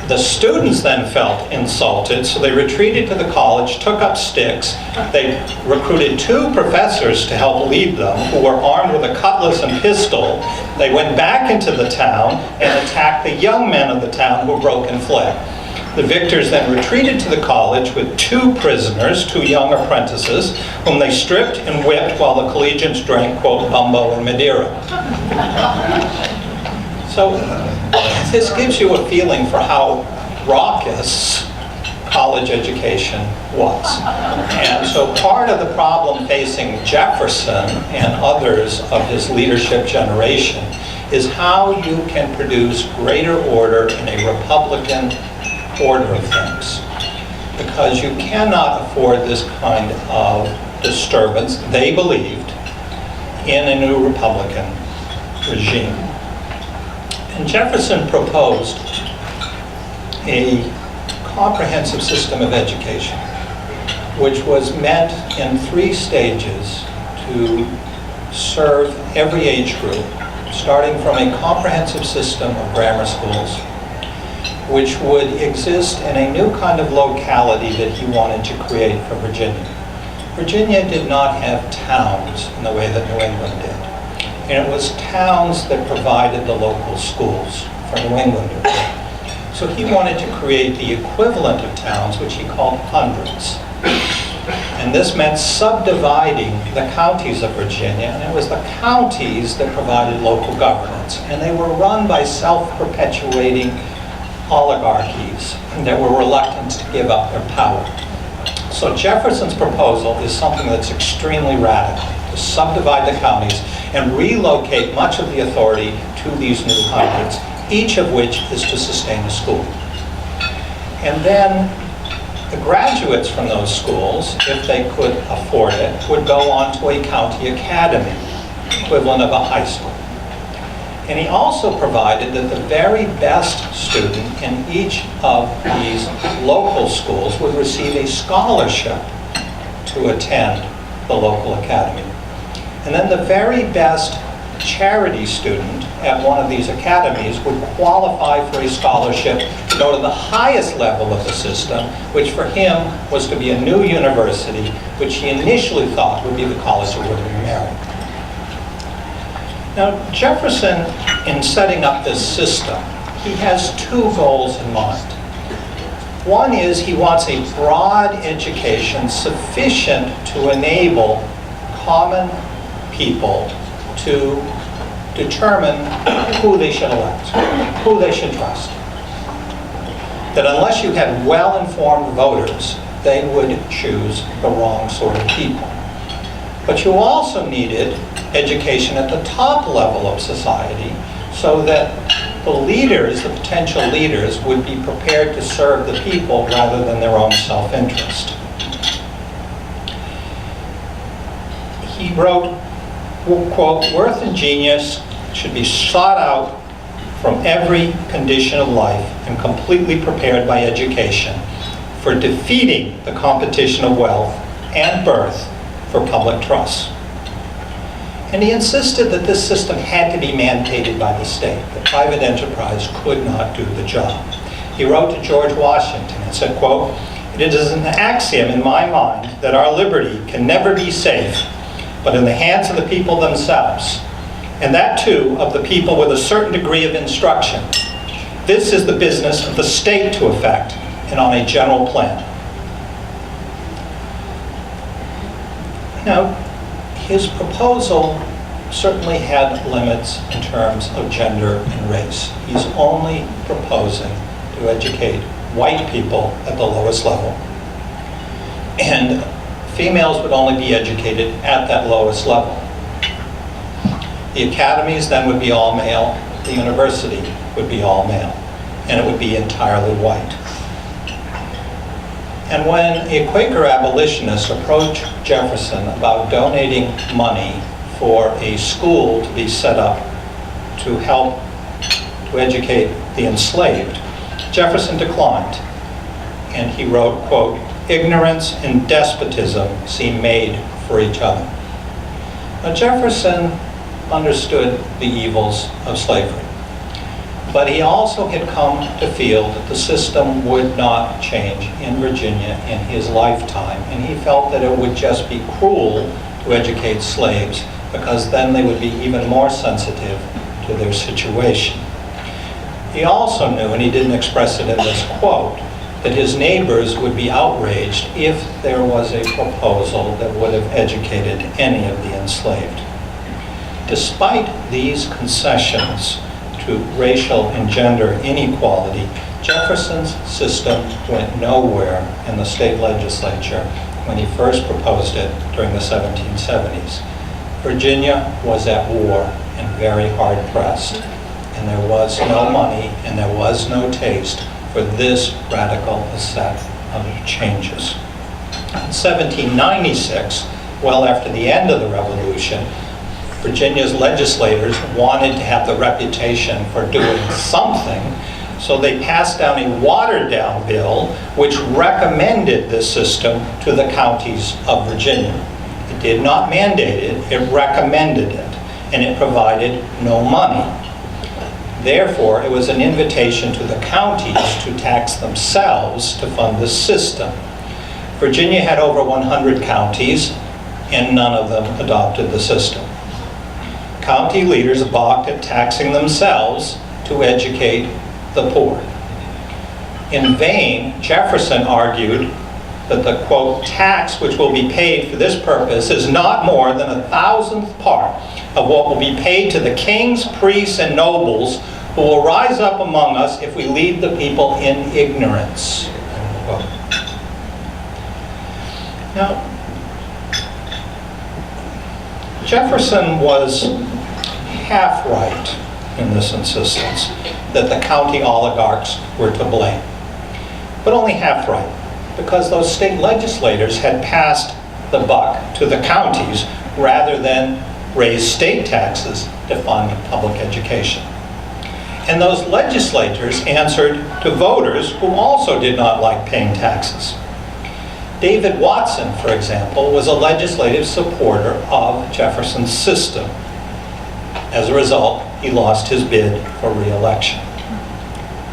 The students then felt insulted, so they retreated to the college, took up sticks. They recruited 2 professors to help lead them, who were armed with a cutlass and pistol. They went back into the town and attacked the young men of the town who broke and fled. The victors then retreated to the college with 2 prisoners, 2 young apprentices, whom they stripped and whipped while the collegians drank, quote, bumbo and Madeira. So this gives you a feeling for how raucous college education was. And so part of the problem facing Jefferson and others of his leadership generation is how you can produce greater order in a Republican order of things. Because you cannot afford this kind of disturbance, they believed, in a new Republican regime. And Jefferson proposed a comprehensive system of education, which was meant in 3 stages to serve every age group, starting from a comprehensive system of grammar schools, which would exist in a new kind of locality that he wanted to create for Virginia. Virginia did not have towns in the way that New England did. And it was towns that provided the local schools for New Englanders. So he wanted to create the equivalent of towns, which he called hundreds. And this meant subdividing the counties of Virginia, and it was the counties that provided local governance. And they were run by self-perpetuating oligarchies that were reluctant to give up their power. So Jefferson's proposal is something that's extremely radical, to subdivide the counties and relocate much of the authority to these new hundreds, each of which is to sustain a school. And then the graduates from those schools, if they could afford it, would go on to a county academy, equivalent of a high school. And he also provided that the very best student in each of these local schools would receive a scholarship to attend the local academy. And then the very best charity student at one of these academies would qualify for a scholarship to go to the highest level of the system, which for him was to be a new university, which he initially thought would be the College of William and Mary. Now, Jefferson, in setting up this system, he has 2 goals in mind. One is he wants a broad education sufficient to enable common people to determine who they should elect, who they should trust. That unless you had well-informed voters, they would choose the wrong sort of people. But you also needed education at the top level of society so that the leaders, the potential leaders, would be prepared to serve the people rather than their own self-interest. He wrote, quote, "Worth and genius should be sought out from every condition of life and completely prepared by education for defeating the competition of wealth and birth for public trust." And he insisted that this system had to be mandated by the state, that private enterprise could not do the job. He wrote to George Washington and said, quote, "It is an axiom in my mind that our liberty can never be safe but in the hands of the people themselves, and that too of the people with a certain degree of instruction. This is the business of the state to effect, and on a general plan." Now, his proposal certainly had limits in terms of gender and race. He's only proposing to educate white people at the lowest level. And females would only be educated at that lowest level. The academies then would be all male, the university would be all male, and it would be entirely white. And when a Quaker abolitionist approached Jefferson about donating money for a school to be set up to help to educate the enslaved, Jefferson declined. And he wrote, quote, "Ignorance and despotism seem made for each other." Now, Jefferson understood the evils of slavery, but he also had come to feel that the system would not change in Virginia in his lifetime, and he felt that it would just be cruel to educate slaves, because then they would be even more sensitive to their situation. He also knew, and he didn't express it in this quote, that his neighbors would be outraged if there was a proposal that would have educated any of the enslaved. Despite these concessions to racial and gender inequality, Jefferson's system went nowhere in the state legislature when he first proposed it during the 1770s. Virginia was at war and very hard pressed, and there was no money and there was no taste for this radical set of changes. In 1796, well after the end of the Revolution, Virginia's legislators wanted to have the reputation for doing something, so they passed down a watered-down bill which recommended this system to the counties of Virginia. It did not mandate it, it recommended it, and it provided no money. Therefore, it was an invitation to the counties to tax themselves to fund the system. Virginia had over 100 counties, and none of them adopted the system. County leaders balked at taxing themselves to educate the poor. In vain, Jefferson argued that the, quote, tax which will be paid for this purpose is not more than 1,000th part of what will be paid to the kings, priests, and nobles who will rise up among us if we lead the people in ignorance. Unquote. Now, Jefferson was half right in this insistence that the county oligarchs were to blame, but only half right, because those state legislators had passed the buck to the counties rather than raise state taxes to fund public education. And those legislators answered to voters who also did not like paying taxes. David Watson, for example, was a legislative supporter of Jefferson's system. As a result, he lost his bid for re-election.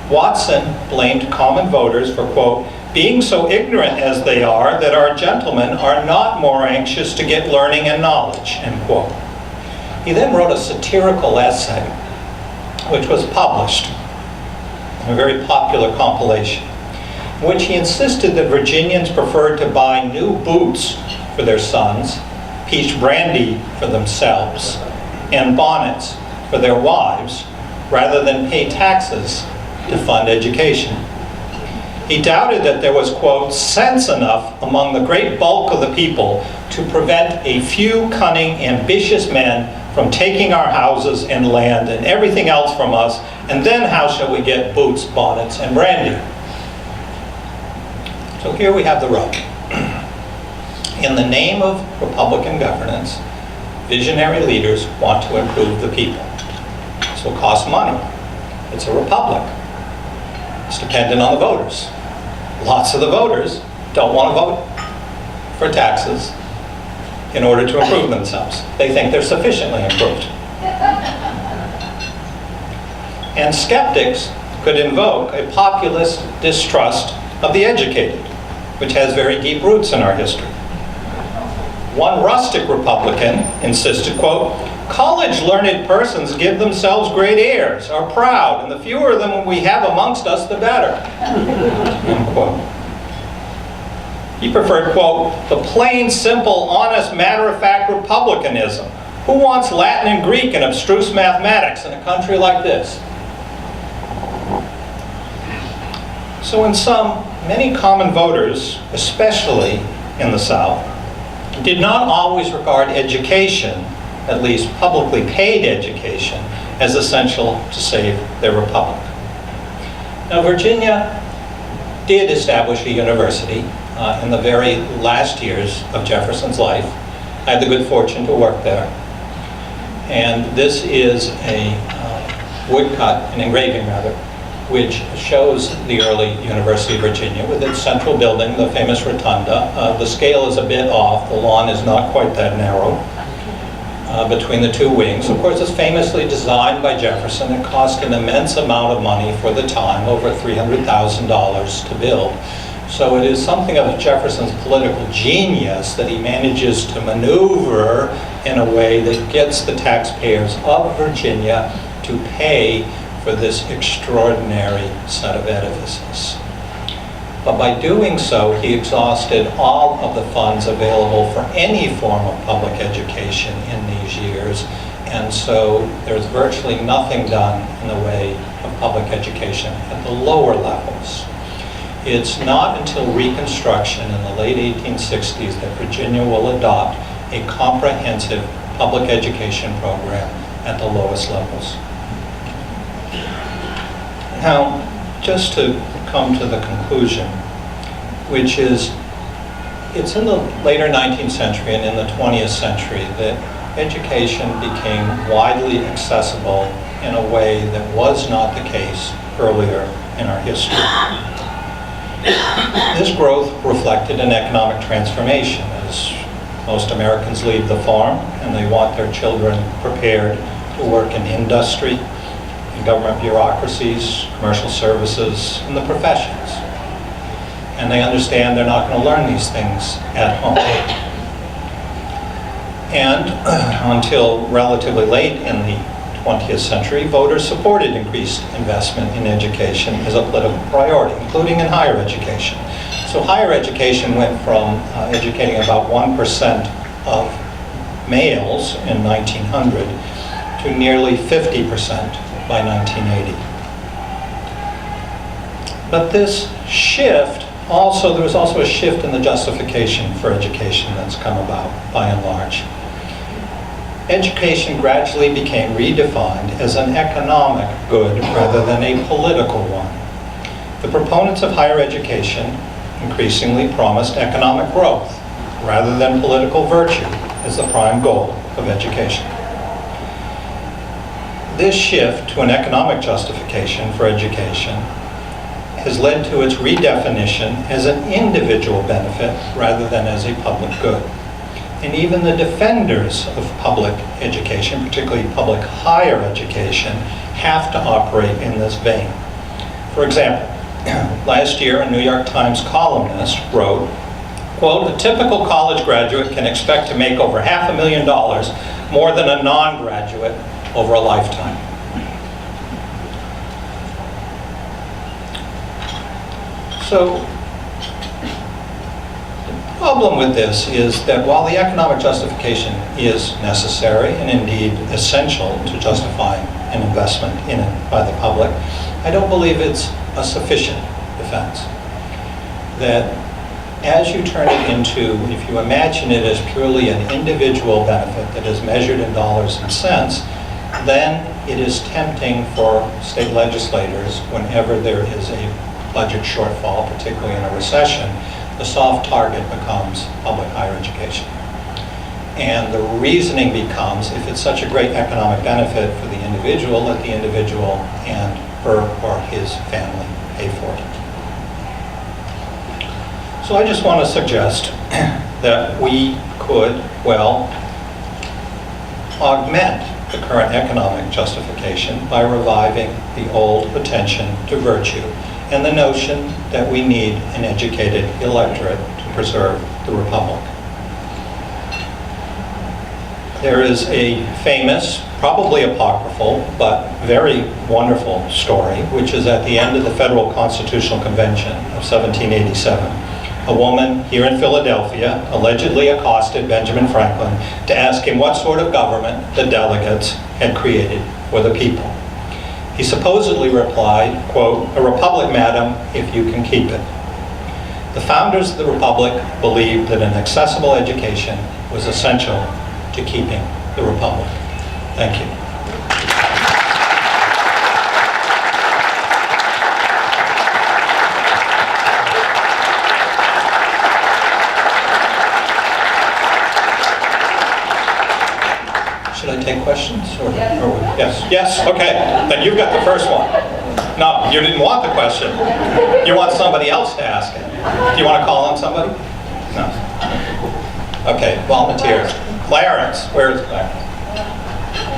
Watson blamed common voters for, quote, being so ignorant as they are that our gentlemen are not more anxious to get learning and knowledge, end quote. He then wrote a satirical essay, which was published in a very popular compilation, in which he insisted that Virginians preferred to buy new boots for their sons, peach brandy for themselves, and bonnets for their wives, rather than pay taxes to fund education. He doubted that there was, quote, sense enough among the great bulk of the people to prevent a few cunning, ambitious men from taking our houses and land and everything else from us, and then how shall we get boots, bonnets, and brandy? So here we have the rub. In the name of Republican governance, visionary leaders want to improve the people. So it costs money. It's a republic. It's dependent on the voters. Lots of the voters don't want to vote for taxes in order to improve themselves. They think they're sufficiently improved. And skeptics could invoke a populist distrust of the educated, which has very deep roots in our history. One rustic Republican insisted, quote, college-learned persons give themselves great airs, are proud, and the fewer of them we have amongst us, the better, end quote. He preferred, quote, the plain, simple, honest, matter-of-fact republicanism. Who wants Latin and Greek and abstruse mathematics in a country like this? So in sum, many common voters, especially in the South, did not always regard education, at least publicly paid education, as essential to save their republic. Now, Virginia did establish a university in the very last years of Jefferson's life. I had the good fortune to work there. And this is a woodcut, an engraving rather, which shows the early University of Virginia with its central building, the famous rotunda. The scale is a bit off. The lawn is not quite that narrow between the two wings. Of course, it's famously designed by Jefferson. It cost an immense amount of money for the time, over $300,000 to build. So it is something of Jefferson's political genius that he manages to maneuver in a way that gets the taxpayers of Virginia to pay for this extraordinary set of edifices. But by doing so, he exhausted all of the funds available for any form of public education in these years, and so there's virtually nothing done in the way of public education at the lower levels. It's not until Reconstruction in the late 1860s that Virginia will adopt a comprehensive public education program at the lowest levels. Now, just to come to the conclusion, which is, it's in the later 19th century and in the 20th century that education became widely accessible in a way that was not the case earlier in our history. This growth reflected an economic transformation as most Americans leave the farm and they want their children prepared to work in industry, in government bureaucracies, commercial services, and the professions. And they understand they're not going to learn these things at home. And until relatively late in the 20th century, voters supported increased investment in education as a political priority, including in higher education. So higher education went from educating about 1% of males in 1900 to nearly 50% by 1980. But this shift there was also a shift in the justification for education that's come about by and large. Education gradually became redefined as an economic good rather than a political one. The proponents of higher education increasingly promised economic growth rather than political virtue as the prime goal of education. This shift to an economic justification for education has led to its redefinition as an individual benefit rather than as a public good. And even the defenders of public education, particularly public higher education, have to operate in this vein. For example, last year a New York Times columnist wrote, quote, "A typical college graduate can expect to make over $500,000 more than a non-graduate over a lifetime." So, the problem with this is that while the economic justification is necessary and indeed essential to justify an investment in it by the public, I don't believe it's a sufficient defense. That as you turn it into, if you imagine it as purely an individual benefit that is measured in dollars and cents, then it is tempting for state legislators, whenever there is a budget shortfall, particularly in a recession, the soft target becomes public higher education. And the reasoning becomes, if it's such a great economic benefit for the individual, let the individual and her or his family pay for it. So I just want to suggest that we could, well, augment the current economic justification by reviving the old attention to virtue and the notion that we need an educated electorate to preserve the republic. There is a famous, probably apocryphal, but very wonderful story, which is at the end of the Federal Constitutional Convention of 1787, a woman here in Philadelphia allegedly accosted Benjamin Franklin to ask him what sort of government the delegates had created for the people. He supposedly replied, quote, "A republic, madam, if you can keep it." The founders of the republic believed that an accessible education was essential to keeping the republic. Thank you. Should I take questions? Yes. Yes, okay. Then you've got the first one. No, you didn't want the question. You want somebody else to ask it. Do you want to call on somebody? No. Okay, volunteers. Clarence, where is Clarence?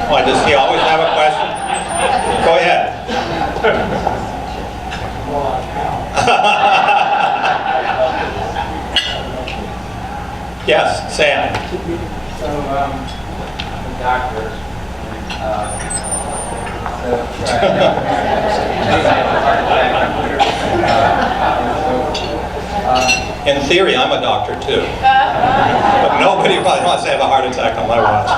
Why, does he always have a question? Go ahead. Yes, Sam. So, doctors. In theory, I'm a doctor too. But nobody probably wants to have a heart attack on my watch.